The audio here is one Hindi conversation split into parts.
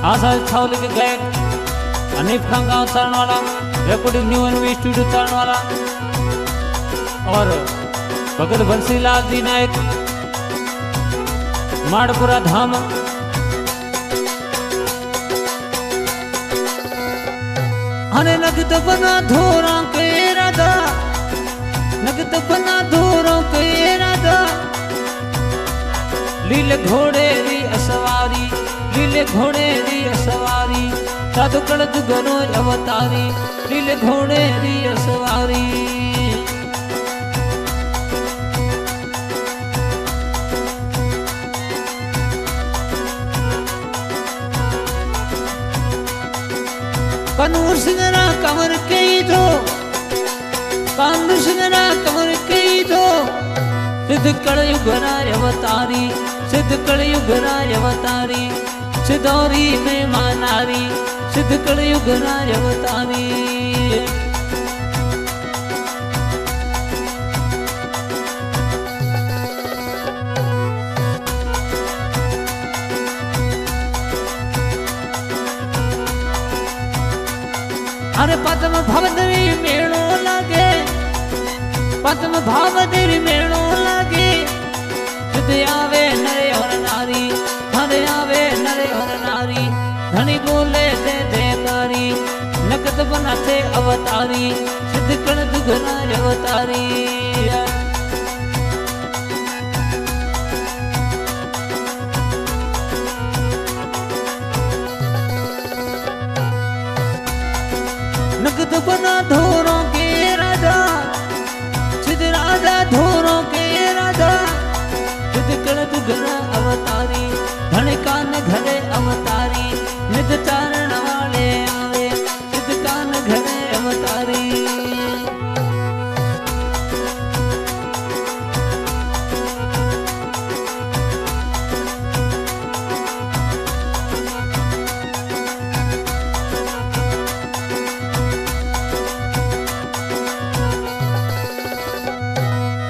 आशा छावली के गायक अनीफ खान गाँव चरण वाला, रिकॉर्डिंग न्यू एनवी स्टूडियो चरण वाला, और भगत बंसीलाल जी नायक माड़पुरा धाम। अरे नगद बना धोरा के राधा, नगद बना धोरों के राधा, लीले घोड़े री असवारी, लीले घोड़े री असवारी, साधु कड़द गनो अवतारी, लीले घोड़े री असवारी। कनूर सिंगरा कमर के दो, कानूर सिंगरा कमर के दो, सिद्ध कलयुगरा अवतारी, सिद्ध कलयुगरा अवतारी, सिद्धौरी में मानारी, सिद्ध कलयुगरा अवतारी। अरे पद्म भवदरी मेड़ो लागे, पद्म भावदरी मेड़ो लागे, सिद्ध आवे नरे और नारी, हरे आवे नरे और नारी, धनी बोले दे देकारी, नकद बनाते अवतारी, सिद्ध कण दुगना अवतारी। नगद बना धोरों के राजा, सिद्ध राजा धोरों के राजा, सिद्ध कड़द घना अवतारी, धन कान घरे अवतारी, निध चारण वाले आवे, सिद्ध कान घरे अवतारी।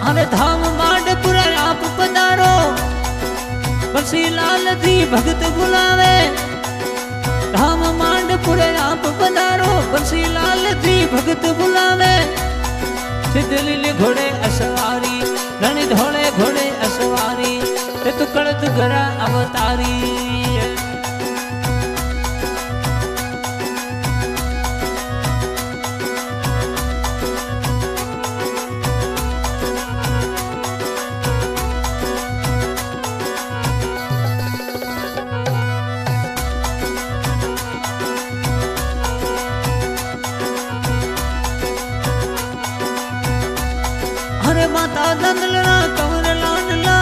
अरे धाम मांडपुरा आप पधारो, बंसीलाल जी भगत बुलावे, धाम मांडपुरा आप पधारो, बंसीलाल जी भगत बुलावे, सिद्ध लीले घोड़े असवारी, धनी धोड़े घोड़े असवारी, ते तु कड़द घरा अवतारी। अरे माता दांदला कंवर लाडला,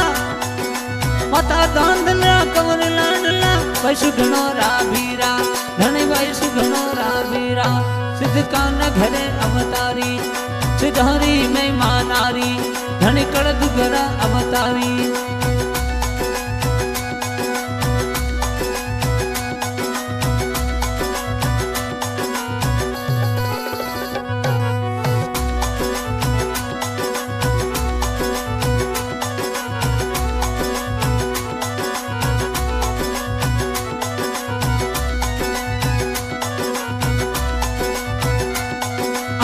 माता दांदला कंवर लाडला, वैसु घनो राबीरा, धनी वैसु घनो राबीरा, सिद्ध कान घरे अवतारी, सिद्ध हरि में मानारी, धनी कड़द घरा अवतारी।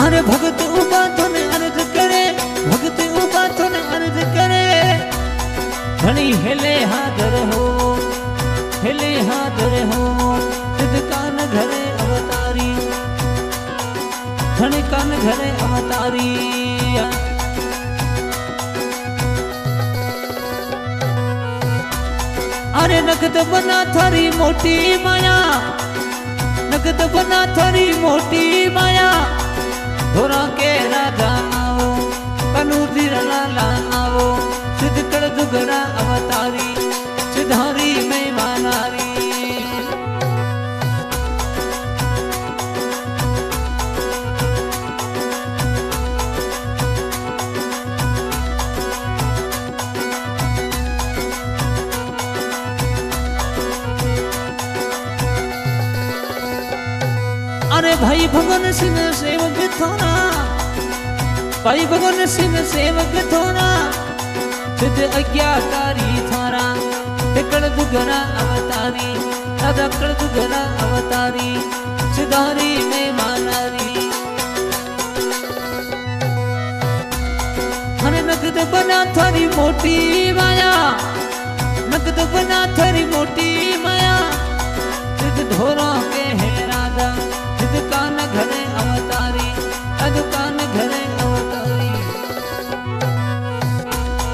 अरे भगत उबा तुने अर्ज करे, भगत उबा तुने अर्ज करे, धनी हिले हादर हो, हिले हादर हो, सिद्ध कान घरे अवतारी, धनी कान घरे अवतारी। अरे नगद बना थारी मोटी माया, नगद बना थारी मोटी माया, धोरा के राजा आओ, कनूती लाला आओ, सिद्ध कड़द घरा अवतारी, सिद्धारी में मानारी। अरे भाई भगवान सिंह सेवक थोड़ा, भाई भगवान सिंह सेवक थोड़ा, सिद्ध अज्ञाकारी थारा, टिकड़ दुगना अवतारी, राधा कर तू घरा अवतारी सुधारी में मानारी हने नगद बना थारी मोटी माया नगद बना थारी मोटी माया सिद्ध धोरा के है राधा सिद्ध कान घरे अवतारी अद कान घरे